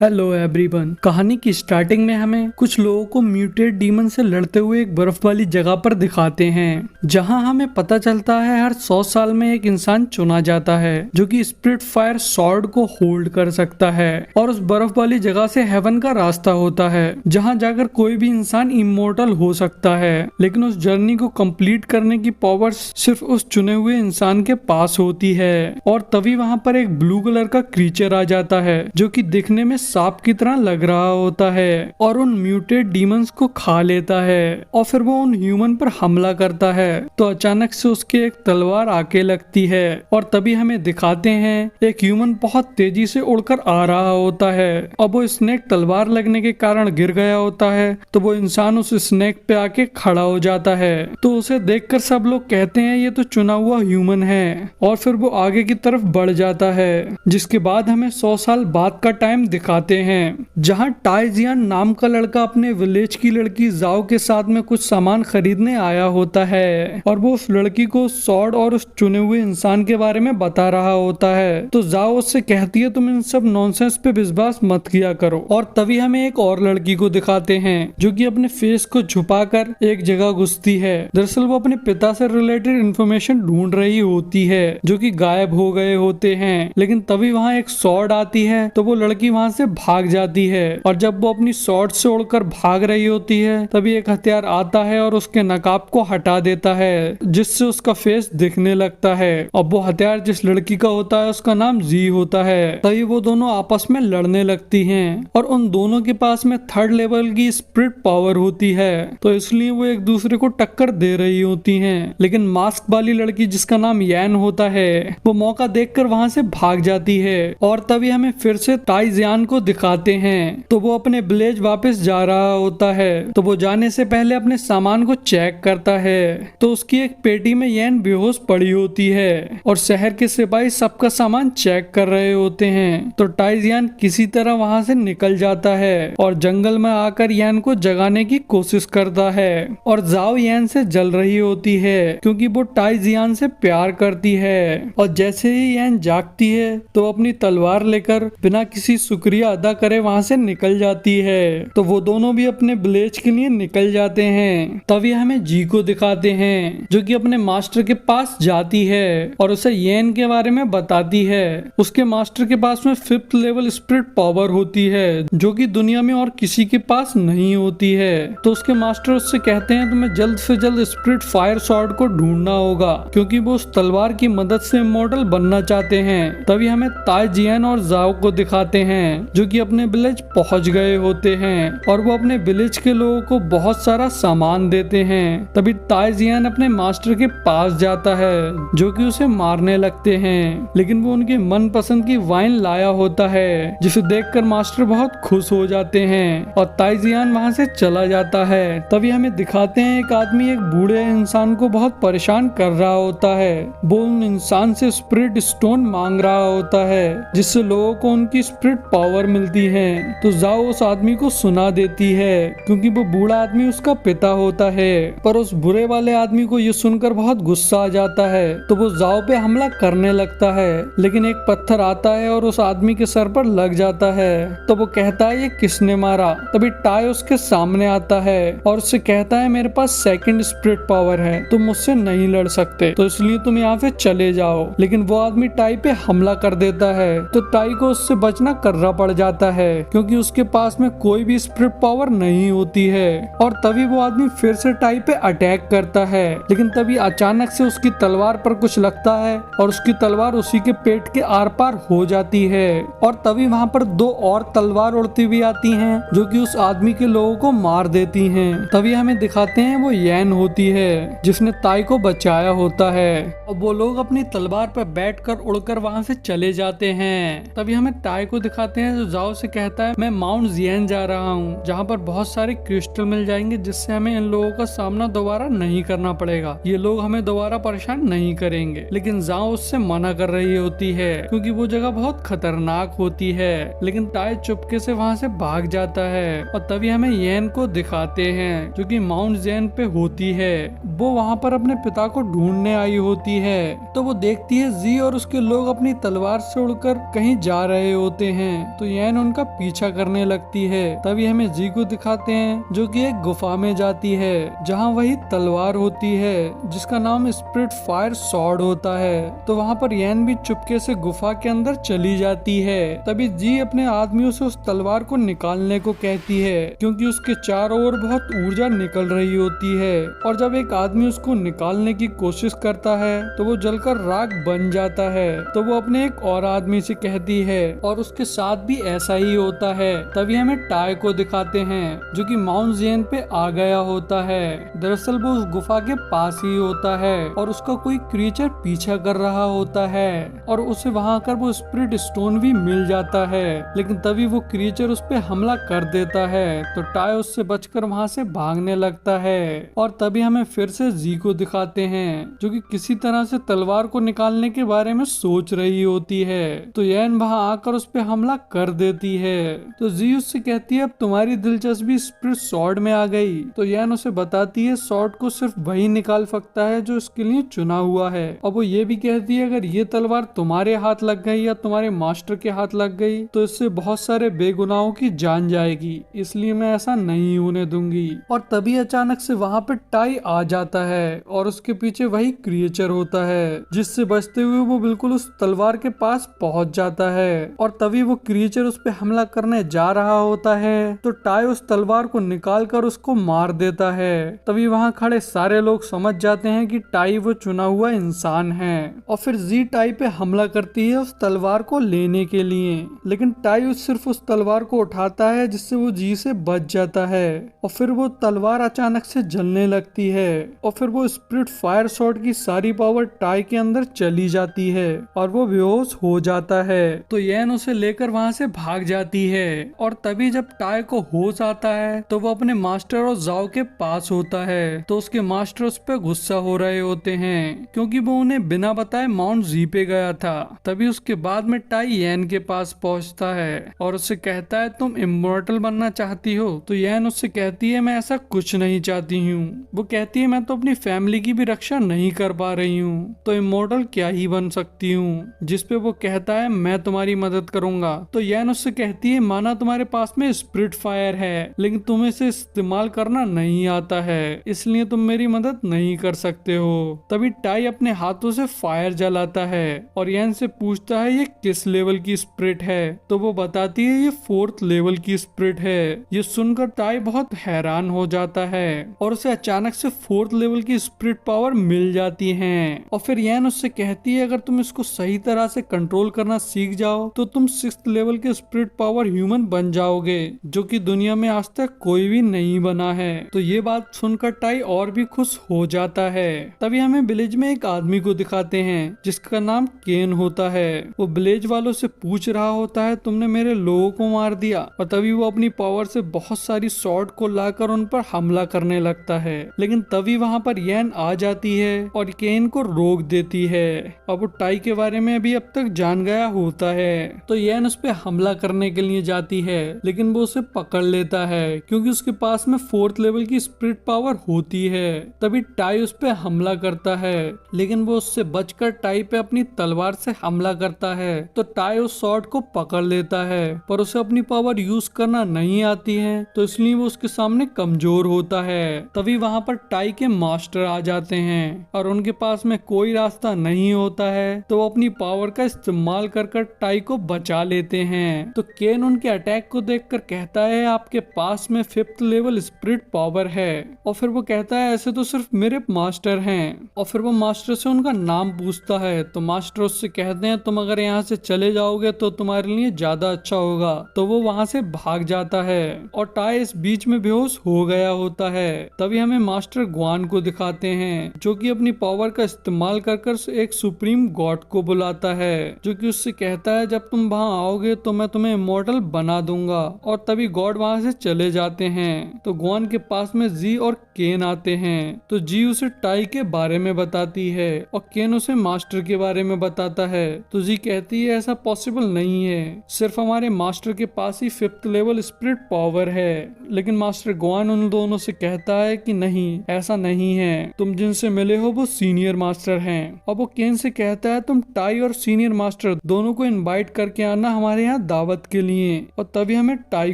Hello everyone. कहानी की starting में हमें कुछ लोगों को म्यूटेड डीमन से लड़ते हुए एक बर्फ वाली जगह पर दिखाते हैं, जहां हमें पता चलता है हर 100 साल में एक इंसान चुना जाता है जो कि स्पिरिट फायर सॉर्ड को होल्ड कर सकता है। और उस बर्फ वाली जगह से हेवन का रास्ता होता है, जहां जाकर कोई भी इंसान इमोर्टल हो सकता है। लेकिन उस जर्नी को कंप्लीट करने की पावर सिर्फ उस चुने हुए इंसान के पास होती है। और तभी वहां पर एक ब्लू कलर का क्रीचर आ जाता है जो कि दिखने में सांप की तरह लग रहा होता है और उन म्यूटेड डीमंस को खा लेता है। और फिर वो उन ह्यूमन पर हमला करता है तो अचानक से उसके एक तलवार आके लगती है और तभी हमें दिखाते हैं एक ह्यूमन बहुत तेजी से उड़कर आ रहा होता है। अब वो स्नेक तलवार लगने के कारण गिर गया होता है तो वो इंसान उस स्नेक पे आके खड़ा हो जाता है। तो उसे देखकर सब लोग कहते हैं ये तो चुना हुआ ह्यूमन है। और फिर वो आगे की तरफ बढ़ जाता है, जिसके बाद हमें 100 साल बाद का टाइम दिखाते हैं, जहां टाइजियन नाम का लड़का अपने विलेज की लड़की जाओ के साथ में कुछ सामान खरीदने आया होता है। और वो उस लड़की को सॉर्ड और उस चुने हुए इंसान के बारे में बता रहा होता है। तो जाओ उससे कहती है तुम इन सब नॉनसेंस पे विश्वास मत किया करो। और तभी हमें एक और लड़की को दिखाते हैं जो कि अपने फेस को छुपाकर एक जगह घुसती है। दरअसल वो अपने पिता से रिलेटेड इंफॉर्मेशन ढूंढ रही होती है जो कि गायब हो गए होते हैं। लेकिन तभी वहाँ एक सॉर्ड आती है तो वो लड़की वहाँ से भाग जाती है। और जब वो अपनी सॉर्ड से उड़कर भाग रही होती है तभी एक हथियार आता है और उसके नकाब को हटा देता है, जिससे उसका फेस दिखने लगता है। अब वो हथियार जिस लड़की का होता है उसका नाम जी होता है। तभी वो दोनों आपस में लड़ने लगती हैं और उन दोनों के पास में 3rd लेवल की स्पिरिट पावर होती है, तो इसलिए वो एक दूसरे को टक्कर दे रही होती हैं। लेकिन मास्क वाली लड़की जिसका नाम यैन होता है वो मौका देखकर वहां से भाग जाती है। और तभी हमें फिर से टाइजियन को दिखाते हैं तो वो अपने विलेज वापस जा रहा होता है। तो वो जाने से पहले अपने सामान को चेक करता है तो उसकी एक पेटी में यैन बेहोश पड़ी होती है और शहर के सिपाही सबका सामान चेक कर रहे होते हैं। तो टाइजियन किसी तरह वहां से निकल जाता है और जंगल में आकर यैन को जगाने की कोशिश करता है। और जाओ यैन से जल रही होती है क्योंकि वो टाइजियन से प्यार करती है। और जैसे ही यैन जागती है तो अपनी तलवार लेकर बिना किसी शुक्रिया अदा करे वहां से निकल जाती है। तो वो दोनों भी अपने विलेज के लिए निकल जाते हैं। तभी हमें जी को दिखाते हैं जो कि अपने मास्टर के पास जाती है और उसे येन के बारे में बताती है। उसके मास्टर के पास में 5th लेवल स्पिरिट पावर होती है जो कि दुनिया में और किसी के पास नहीं होती है। तो उसके मास्टर उससे कहते हैं तुम्हें जल्द से जल्द स्पिरिट फायर सॉर्ड को ढूंढना होगा क्योंकि वो उस तलवार की मदद से इमॉर्टल बनना चाहते हैं। तभी हमें ताइजियन और जाओ को दिखाते हैं जो कि अपने विलेज पहुंच गए होते हैं और वो अपने विलेज के लोगों को बहुत सारा सामान देते हैं। तभी ताइजियन अपने मास्टर के पास जाता है जो कि उसे मारने लगते हैं, लेकिन वो उनके मनपसंद की वाइन लाया होता है जिसे देखकर मास्टर बहुत खुश हो जाते हैं और ताइजियन वहां से चला जाता है। तभी हमें दिखाते हैं एक आदमी एक बूढ़े इंसान को बहुत परेशान कर रहा होता है। वो उन इंसान से स्पिरिट स्टोन मांग रहा होता है जिससे लोगों को उनकी स्पिरिट पावर मिलती है। तो जाओ उस आदमी को सुना देती है क्योंकि वो बूढ़ा आदमी उसका पिता होता है। पर उस बुरे वाले आदमी को ये सुनकर बहुत गुस्सा आ जाता है तो वो जाओ पे हमला करने लगता है, लेकिन एक पत्थर आता है और उस आदमी के सर पर लग जाता है। तो वो कहता है ये किसने मारा। तभी टाई उसके सामने आता है और उससे कहता है मेरे पास 2nd स्पिरिट पावर है, तुम मुझसे नहीं लड़ सकते तो इसलिए तुम यहाँ से चले जाओ। लेकिन वो आदमी टाई पे हमला कर देता है तो टाई को उससे बचना करना पड़ जाता है क्योंकि उसके पास में कोई भी स्पिरिट पावर नहीं होती है। और तभी वो आदमी फिर से टाई पे अटैक करता है, लेकिन तभी अचानक से उसकी तलवार पर कुछ लगता है और उसकी तलवार उसी के पेट के आर पार हो जाती है। और तभी वहाँ पर 2 और तलवार उड़ती हुई आती हैं जो कि उस आदमी के लोगों को मार देती हैं। तभी हमें दिखाते हैं वो यैन होती है जिसने ताई को बचाया होता है और वो लोग अपनी तलवार पर बैठकर उड़कर वहाँ से चले जाते हैं। तभी हमें ताई को दिखाते हैं जो जाओ से कहता है मैं माउंट जियन जा रहा हूँ जहाँ पर बहुत सारे क्रिस्टल मिल जाएंगे जिससे हमें इन लोगों का सामना दोबारा नहीं करना पड़ेगा, ये लोग हमें दोबारा परेशान नहीं करेंगे। लेकिन जाओ उससे मना कर रही होती है क्योंकि वो जगह बहुत खतरनाक होती है। लेकिन टाई चुपके से वहाँ से भाग जाता है और तभी हमें येन को दिखाते हैं जो कि माउंट जेन पे होती है। वो वहाँ पर अपने पिता को ढूंढने आई होती है तो वो देखती है जी और उसके लोग अपनी तलवार से उड़कर कहीं जा रहे होते हैं। तो तो यैन उनका पीछा करने लगती है। तभी हमें जी को दिखाते हैं जो कि एक गुफा में जाती है जहाँ वही तलवार होती है जिसका नाम स्पिरिट फायर सॉर्ड होता है। तो वहाँ पर यैन भी चुपके से गुफा के अंदर चली जाती है। तभी जी अपने आदमियों से उस तलवार को निकालने को कहती है क्योंकि उसके चारों ओर बहुत ऊर्जा निकल रही होती है और जब एक आदमी उसको निकालने की कोशिश करता है तो वो जलकर राख बन जाता है। तो वो अपने एक और आदमी से कहती है और उसके साथ भी ऐसा ही होता है। तभी हमें टाई को दिखाते हैं जो कि माउंट जेन पे आ गया होता है। दरअसल वो उस गुफा के पास ही होता है और उसका कोई क्रीचर पीछा कर रहा होता है और उसे वहां कर वो स्पिरिट स्टोन भी मिल जाता है। लेकिन तभी वो क्रीचर उस पे हमला कर देता है तो टाई उससे बचकर वहां से भागने लगता है। और तभी हमें फिर से जी को दिखाते हैं जो कि किसी तरह से तलवार को निकालने के बारे में सोच रही होती है। तो यैन वहां आकर उस पे हमला कर देती है। तो जी उससे कहती है अब तुम्हारी दिलचस्पी स्पिरिट सॉर्ड में आ गई। तो यैन उसे बताती है सॉर्ड को सिर्फ वही निकाल सकता है जो इसके लिए चुना हुआ है। और वो ये भी कहती है अगर ये तलवार तुम्हारे हाथ लग गई या तुम्हारे मास्टर के हाथ लग गई तो इससे बहुत सारे बेगुनाहों की जान जाएगी, इसलिए मैं ऐसा नहीं होने दूंगी। और तभी अचानक से वहां पे टाई आ जाता है और उसके पीछे वही क्रिएचर होता है जिससे बचते हुए वो बिल्कुल उस तलवार के पास पहुंच जाता है। और तभी वो क्रिएचर उस पे हमला करने जा रहा होता है तो टाई उस तलवार को निकाल कर उसको मार देता है। तभी वहां खड़े सारे लोग समझ जाते हैं कि टाई वो चुना हुआ इंसान है और फिर जी टाई पे हमला करती है उस तलवार को लेने के लिए। लेकिन टाई सिर्फ उस तलवार को उठाता है जिससे वो जी से बच जाता है और फिर वो तलवार अचानक से जलने लगती है और फिर वो स्पिरिट फायर सॉर्ड की सारी पावर टाई के अंदर चली जाती है और वो बेहोश हो जाता है। तो यैन उसे लेकर वहां से भाग जाती है और तभी जब टाई को होश आता है तो वो अपने मास्टर और जाओ के पास होता है। तो उसके मास्टर उस पर गुस्सा हो रहे होते हैं क्योंकि वो उन्हें बिना बताए माउंट जी पे गया था। तभी उसके बाद में टाई यैन के पास पहुंचता है और उससे कहता है तुम इमॉर्टल बनना चाहती हो। तो यैन उससे कहती है मैं ऐसा कुछ नहीं चाहती हूँ। वो कहती है मैं तो अपनी फैमिली की भी रक्षा नहीं कर पा रही हूँ तो इमॉर्टल क्या ही बन सकती हूँ। जिस पे वो कहता है मैं तुम्हारी मदद करूंगा। तो यैन उससे कहती है माना तुम्हारे पास में स्पिरिट फायर है लेकिन तुम्हें इसे इस्तेमाल करना नहीं आता है इसलिए तुम मेरी मदद नहीं कर सकते हो। तभी टाई अपने हाथों से फायर जलाता है और यैन से पूछता है ये किस लेवल की स्पिरिट है। तो वो बताती है ये 4th लेवल की स्पिरिट है। ये सुनकर टाई बहुत हैरान हो जाता है और उसे अचानक से 4th लेवल की स्पिरिट पावर मिल जाती है। और फिर यैन उससे कहती है अगर तुम इसको सही तरह से कंट्रोल करना सीख जाओ तो तुम 6th लेवल के स्पिरिट पावर ह्यूमन बन जाओगे जो कि दुनिया में आज तक कोई भी नहीं बना है। तो ये बात सुनकर टाई और भी खुश हो जाता है। तभी हमें विलेज में एक आदमी को दिखाते हैं जिसका नाम केन होता है। वो विलेज वालों से पूछ रहा होता है तुमने मेरे लोगों को मार दिया। और तभी वो अपनी पावर से बहुत सारी सॉर्ड को लाकर उन पर हमला करने लगता है। लेकिन तभी वहाँ पर यैन आ जाती है और केन को रोक देती है। अब वो टाई के बारे में अभी अब तक जान गया होता है तो यैन उस पर हमला करने के लिए जाती है लेकिन वो उसे पकड़ लेता है क्योंकि उसके पास में 4th लेवल की स्पिरिट पावर होती है। तभी टाई उस पर हमला करता है लेकिन वो उससे बचकर टाई पे अपनी तलवार से हमला करता है। तो टाई उस सॉर्ड को पकड़ लेता है पर उसे अपनी पावर यूज करना नहीं आती है तो इसलिए वो उसके सामने कमजोर होता है। तभी वहाँ पर टाई के मास्टर आ जाते हैं और उनके पास में कोई रास्ता नहीं होता है तो वो अपनी पावर का इस्तेमाल कर टाई को बचा लेते हैं। तो केन उनके अटैक को देखकर कहता है आपके पास में 5th लेवल स्पिरिट पावर है। और फिर वो कहता है ऐसे तो सिर्फ मेरे मास्टर हैं। और फिर वो मास्टर से उनका नाम पूछता है तो मास्टर उससे कहते हैं तुम अगर यहाँ से चले जाओगे तो तुम्हारे लिए ज्यादा अच्छा होगा। तो वो वहाँ से भाग जाता है और टाई इस बीच में बेहोश हो गया होता है। तभी हमें मास्टर ग्वान को दिखाते हैं जो कि अपनी पावर का इस्तेमाल कर एक सुप्रीम गॉड को बुलाता है जो कि उससे कहता है जब तुम वहाँ आओगे तो मैं तुम्हें इमॉर्टल बना दूंगा। और तभी गॉड वहाँ से चले जाते हैं। तो ग्वान के पास में जी और केन आते हैं तो जी उसे टाई के बारे में बताती है और केन उसे मास्टर के बारे में बताता है। तो जी कहती है ऐसा पॉसिबल नहीं है, सिर्फ हमारे मास्टर के पास ही 5th लेवल स्पिरिट पावर है। लेकिन मास्टर ग्वान उन दोनों से कहता है कि नहीं ऐसा नहीं है, तुम जिनसे मिले हो वो सीनियर मास्टर हैं। और वो केन से कहता है तुम टाई और सीनियर मास्टर दोनों को इनवाइट करके आना हमारे यहाँ यहाँ दावत के लिए। और तभी हमें टाई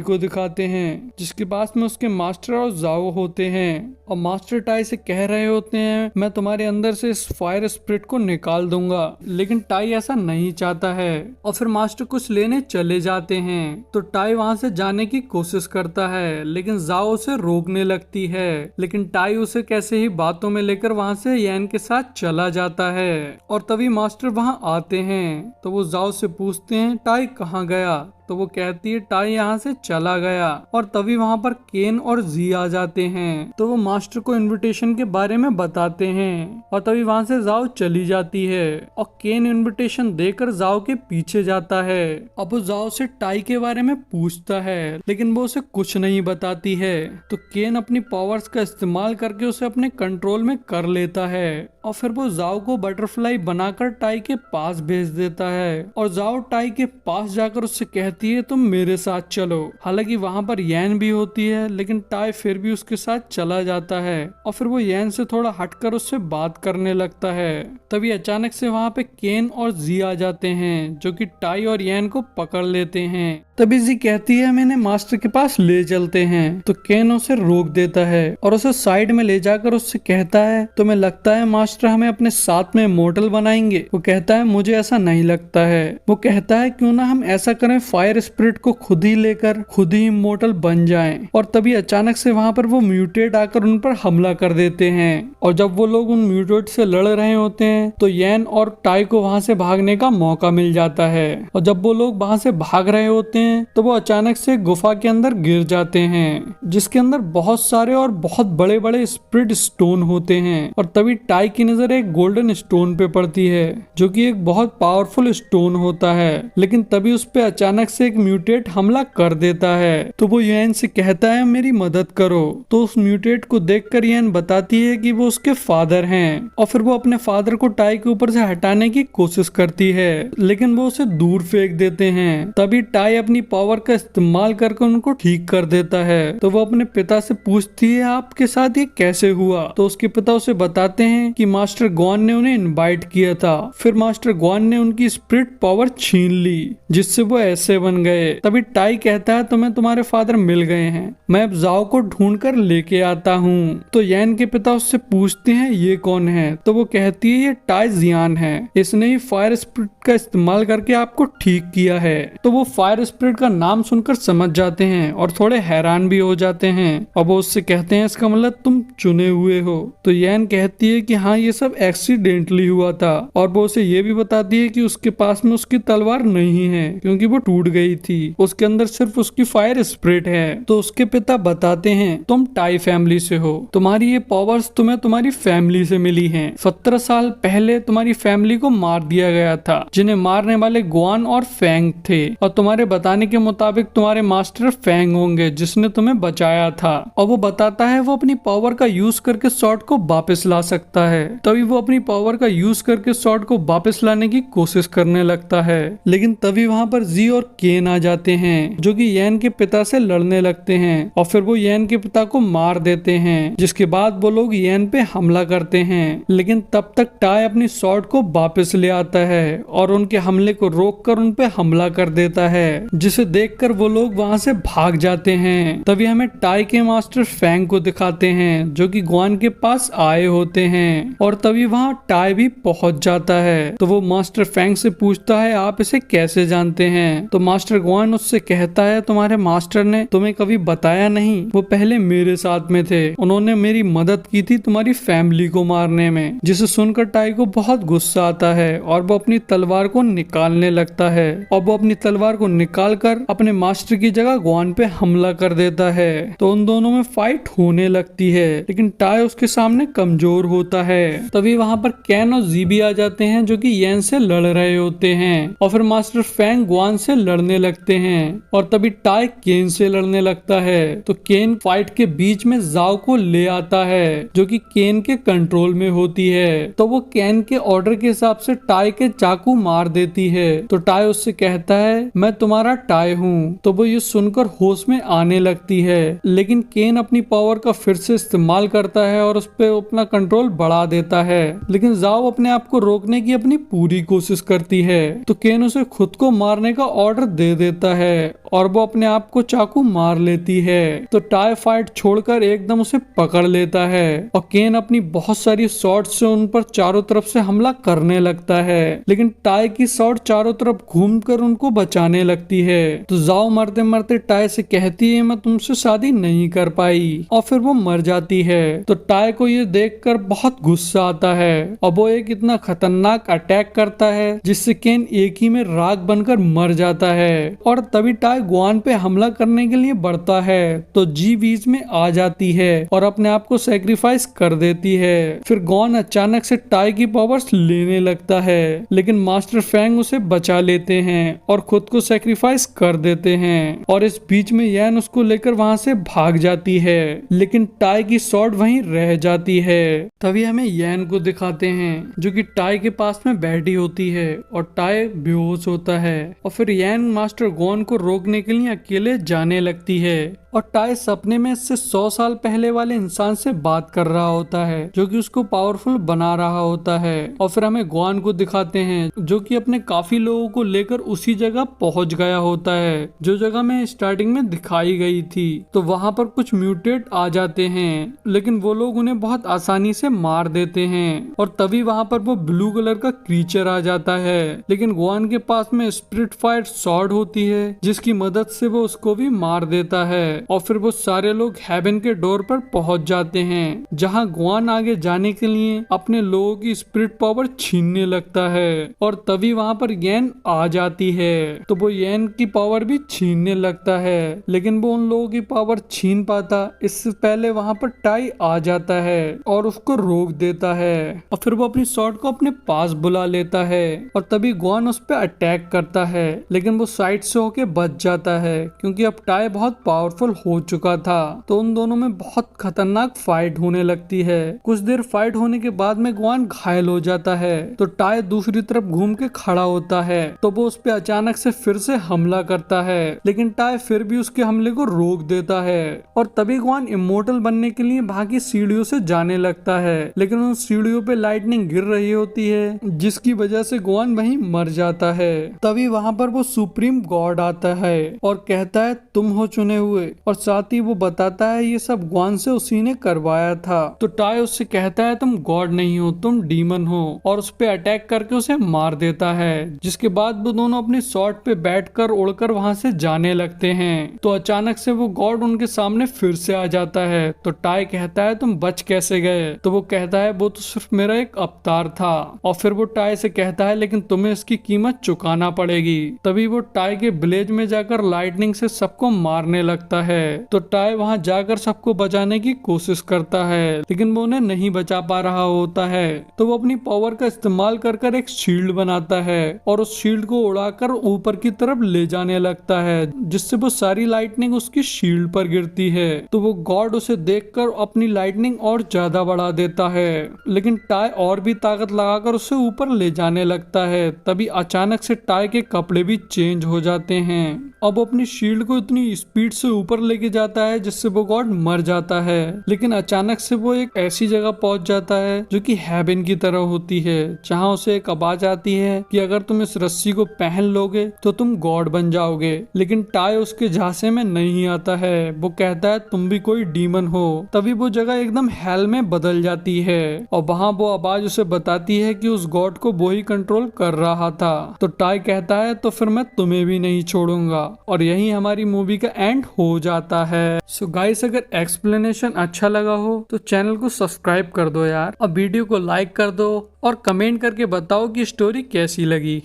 को दिखाते हैं जिसके पास में उसके मास्टर और जाओ होते हैं। और मास्टर टाई से कह रहे होते हैं मैं तुम्हारे अंदर से इस फायर स्पिरिट को निकाल दूंगा, लेकिन टाई ऐसा नहीं चाहता है। और फिर मास्टर कुछ लेने चले जाते हैं तो टाई वहां से जाने की कोशिश करता है, लेकिन जाओ उसे रोकने लगती है। लेकिन टाई उसे कैसे ही बातों में लेकर वहां से यैन के साथ चला जाता है। और तभी मास्टर वहां आते हैं तो वो जाओ से पूछते हैं टाई कहाँ गया, तो वो कहती है टाई यहाँ से चला गया। और तभी वहाँ पर केन और जी आ जाते हैं तो वो मास्टर को इनविटेशन के बारे में बताते हैं। और तभी वहाँ से जाओ चली जाती है और केन इनविटेशन देकर जाओ के पीछे जाता है। अब वो जाओ से टाई के बारे में पूछता है लेकिन वो उसे कुछ नहीं बताती है। तो केन अपनी पावर्स का इस्तेमाल करके उसे अपने कंट्रोल में कर लेता है और फिर वो जाओ को बटरफ्लाई बनाकर टाई के पास भेज देता है। और जाओ टाई के पास जाकर उससे कहती है तुम मेरे साथ चलो। हालांकि वहां पर यैन भी होती है लेकिन टाई फिर भी उसके साथ चला जाता है और फिर वो यैन से थोड़ा हटकर उससे बात करने लगता है। तभी अचानक से वहां पे केन और जी आ जाते हैं जो कि टाई और यैन को पकड़ लेते हैं। तभी जी कहती है मैंने मास्टर के पास ले चलते हैं। तो केन उसे रोक देता है और उसे साइड में ले जाकर उससे कहता है तुम्हें लगता है मास्टर हमें अपने साथ में इमोर्टल बनाएंगे? वो कहता है मुझे ऐसा नहीं लगता है। वो कहता है क्यों ना हम ऐसा करें फायर स्पिरिट को खुद ही लेकर खुद ही इमोर्टल बन जाएं। और तभी अचानक से वहां पर वो म्यूटेट आकर उन पर हमला कर देते हैं। और जब वो लोग उन म्यूटेट से लड़ रहे होते हैं तो यैन और टाई को वहां से भागने का मौका मिल जाता है। और जब वो लोग वहां से भाग रहे होते हैं तो वो अचानक से गुफा के अंदर गिर जाते हैं जिसके अंदर बहुत सारे और बहुत बड़े बड़े स्पिरिट स्टोन होते हैं। और तभी टाई की नजर एक गोल्डन स्टोन पे पड़ती है जो कि एक बहुत पावरफुल स्टोन होता है। लेकिन तभी उस पे अचानक से एक म्यूटेट हमला कर देता है तो वो यैन से कहता है मेरी मदद करो। तो उस म्यूटेट को देखकर यैन बताती है कि वो उसके फादर हैं। और फिर वो अपने फादर को टाई के ऊपर से हटाने की कोशिश करती है लेकिन वो उसे दूर फेंक देते हैं। तभी टाई अपनी पावर का इस्तेमाल करके उनको ठीक कर देता है। तो वो अपने पिता से पूछती है आपके साथ ये कैसे हुआ? तो उसके पिता उसे बताते हैं कि मास्टर ग्वान ने उन्हें इनवाइट किया था, फिर मास्टर ग्वान ने उनकी स्पिरिट पावर छीन ली जिससे वो ऐसे बन गए। तभी टाई कहता है तुम्हें तुम्हारे फादर मिल गए हैं, मैं अब जाओ को ढूंढ कर लेके आता हूँ। तो यैन के पिता उससे पूछते हैं ये कौन है? तो वो कहती है ये टाई जियान है, इसने ही फायर स्पिरिट का इस्तेमाल करके आपको ठीक किया है। तो वो फायर स्पिरिट का नाम सुनकर समझ जाते हैं और थोड़े हैरान भी हो जाते हैं। और वो उससे कहते हैं इसका मतलब तुम चुने हुए हो। तो यैन कहती है कि हाँ ये सब एक्सीडेंटली हुआ था। और वो उसे ये भी बताती है कि उसके पास में उसकी तलवार नहीं है क्योंकि वो टूट गई थी, उसके अंदर सिर्फ उसकी फायर स्पिरिट है। तो उसके पिता बताते हैं तुम टाई फैमिली से हो, तुम्हारी ये पावर्स तुम्हें तुम्हारी फैमिली से मिली हैं। 17 साल पहले तुम्हारी फैमिली को मार दिया गया था जिन्हें मारने वाले ग्वान और फैंग थे। और तुम्हारे बताने के मुताबिक तुम्हारे मास्टर फैंग होंगे जिसने तुम्हें बचाया था। और वो बताता है वो अपनी पावर का यूज करके शॉट को वापस ला सकता है। तभी वो अपनी पावर का यूज करके शॉट को वापस लाने की कोशिश करने लगता है। लेकिन तभी वहां पर जी और केन आ जाते हैं जो कि यैन के पिता से लड़ने लगते हैं और फिर वो यैन के पिता को मार देते हैं जिसके बाद वो लोग यैन पे हमला करते हैं। लेकिन तब तक टाई अपनी शॉट को वापस ले आता है और उनके हमले को रोककर उन पे हमला कर देता है जिसे देखकर वो लोग वहां से भाग जाते हैं। तभी हमें टाई के मास्टर फैंग को दिखाते हैं जो कि ग्वान के पास आए होते हैं। और तभी वहां टाई भी पहुंच जाता है तो वो मास्टर फैंग से पूछता है आप इसे कैसे जानते हैं? तो मास्टर ग्वान उससे कहता है तुम्हारे मास्टर ने तुम्हें कभी बताया नहीं, वो पहले मेरे साथ में थे, उन्होंने मेरी मदद की थी तुम्हारी फैमिली को मारने में। जिसे सुनकर टाई को बहुत गुस्सा आता है और वो अपनी तलवार को निकालने लगता है और वो अपनी तलवार को निकाल कर अपने मास्टर की जगह ग्वान पे हमला कर देता है। तो उन दोनों में फाइट होने लगती है लेकिन टाई उसके सामने कमजोर होता है। तभी वहां पर कैन और जी भी आ जाते हैं जो कि यैन से लड़ रहे होते हैं और फिर मास्टर फैंग ग्वान से लड़ने लगते हैं। और तभी टाई केन से लड़ने लगता है तो केन फाइट के बीच में जाओ को ले आता है जो कि केन के कंट्रोल में होती है। तो वो केन के ऑर्डर के हिसाब से टाई के चाकू मार देती है। तो टाई उससे कहता है मैं तुम्हारा टाई हूँ। तो वो ये सुनकर होश में आने लगती है लेकिन केन अपनी पावर का फिर से इस्तेमाल करता है और उस पर अपना कंट्रोल बढ़ा देता है। लेकिन जाओ अपने आप को रोकने की अपनी पूरी कोशिश करती है तो केन उसे खुद को मारने का ऑर्डर दे देता है और वो अपने आप को चाकू मार लेती है। तो टाई फाइट छोड़कर एकदम उसे पकड़ लेता है और केन अपनी बहुत सारी शॉट से उन पर चारों तरफ से हमला करने लगता है, लेकिन टाई की शॉट चारों तरफ घूमकर उनको बचाने लगती है। तो जाओ मरते मरते टाई से कहती है मैं तुमसे शादी नहीं कर पाई और फिर वो मर जाती है। तो टाई को ये देखकर बहुत गुस्सा आता है और वो एक इतना खतरनाक अटैक करता है जिससे केन एक ही में राख बनकर मर जाता है। और तभी टाई गुआन पे हमला करने के लिए बढ़ता है तो जी बीच में आ जाती है और अपने आप को सेक्रीफाइस कर देती है। फिर गॉन अचानक से टाई की पावर्स लेने लगता है, लेकिन मास्टर फैंग उसे बचा लेते हैं और खुद को सेक्रीफाइस कर देते हैं। और इस बीच में यैन उसको लेकर वहां से भाग जाती है, लेकिन टाई की शॉट वहीं रह जाती है। तभी हमें यैन को दिखाते हैं जो कि टाई के पास में बैठी होती है और टाई बेहोश होता है और फिर यैन मास्टर गॉन को रोकने के लिए अकेले जाने लगती है और टाई सपने में इससे 100 साल पहले वाले इंसान से बात कर रहा होता है जो कि उसको पावरफुल बना रहा होता है। और फिर हमें गुआन को दिखाते हैं जो कि अपने काफी लोगों को लेकर उसी जगह पहुंच गया होता है जो जगह में स्टार्टिंग में दिखाई गई थी। तो वहां पर कुछ म्यूटेट आ जाते हैं, लेकिन वो लोग उन्हें बहुत आसानी से मार देते हैं और तभी वहां पर वो ब्लू कलर का क्रीचर आ जाता है, लेकिन गुआन के पास में स्पिरिट फायर स्वॉर्ड होती है जिसकी मदद से वो उसको भी मार देता है। और फिर वो सारे लोग हेवन के डोर पर पहुंच जाते हैं जहां गुआन आगे जाने के लिए अपने लोगों की स्पिरिट पावर छीनने लगता है और तभी वहां पर यैन आ जाती है तो वो यैन की पावर भी छीनने लगता है, लेकिन वो उन लोगों की पावर छीन पाता इससे पहले वहां पर टाई आ जाता है और उसको रोक देता है और फिर वो अपनी शॉट को अपने पास बुला लेता है और तभी गुआन उस पर अटैक करता है, लेकिन वो साइड से होके बच जाता है क्योंकि अब टाई बहुत पावरफुल हो चुका था। तो उन दोनों में बहुत खतरनाक फाइट होने लगती है। कुछ देर फाइट होने के बाद में गुआन घायल हो जाता है तो टाई दूसरी तरफ घूम के खड़ा होता है तो वो उस पे अचानक से फिर से हमला करता है, लेकिन टाई फिर भी उसके हमले को रोक देता है और तभी गुआन इमोर्टल बनने के लिए भागी सीढ़ियों से जाने लगता है, लेकिन उन सीढ़ियों पे लाइटनिंग गिर रही होती है जिसकी वजह से गुआन वहीं मर जाता है। तभी वहां पर वो सुप्रीम गॉड आता है और कहता है तुम हो चुने हुए, और साथ ही वो बताता है ये सब गुआन से उसी ने करवाया था। तो टाई उससे कहता है तुम गॉड नहीं हो तुम डीमन हो और उस पे अटैक करके उसे मार देता है, जिसके बाद वो दोनों अपनी शॉर्ट पे बैठकर उड़कर वहां से जाने लगते हैं। तो अचानक से वो गॉड उनके सामने फिर से आ जाता है तो टाई कहता है तुम बच कैसे गए? तो वो कहता है वो तो सिर्फ मेरा एक अवतार था और फिर वो टाई से कहता है लेकिन तुम्हें इसकी कीमत चुकाना पड़ेगी। तभी वो टाई के विलेज में जाकर लाइटनिंग से सबको मारने लगता है तो टाई वहां जाकर सबको बचाने की कोशिश करता है, लेकिन वो उन्हें नहीं बचा पा रहा होता है। तो वो अपनी पावर का इस्तेमाल कर एक शील्ड बनाता है और उस शील्ड को उड़ाकर ऊपर की तरफ ले जाने लगता है जिससे वो सारी लाइटनिंग उसकी शील्ड पर गिरती है। तो वो गॉड उसे देखकर अपनी लाइटनिंग और ज्यादा बढ़ा देता है, लेकिन टाई और भी ताकत लगाकर उसे ऊपर ले जाने लगता है। तभी अचानक से टाई के कपड़े भी चेंज हो जाते हैं। अब वो अपनी शील्ड को इतनी स्पीड से ऊपर लेके जाता है जिससे वो गॉड मर जाता है, लेकिन अचानक से वो एक ऐसी जगह पहुंच जाता है जो कि हेवन की तरह होती है जहां उसे एक आवाज आती है कि अगर तुम इस रस्सी को पहन लोगे तो तुम गॉड बन जाओगे, लेकिन टाई उसके झांसे में नहीं आता है। वो कहता है तुम भी कोई डीमन हो। तभी वो जगह एकदम हेल में बदल जाती है और वहां वो आवाज उसे बताती है कि उस गॉड को वो ही कंट्रोल कर रहा था। तो टाई कहता है तो फिर मैं तुम्हें भी नहीं छोड़ूंगा और यही हमारी मूवी का एंड हो जाता है। सो गाइस अगर एक्सप्लेनेशन अच्छा लगा हो तो चैनल को सब्सक्राइब कर दो यार और वीडियो को लाइक कर दो और कमेंट करके बताओ कि स्टोरी कैसी लगी।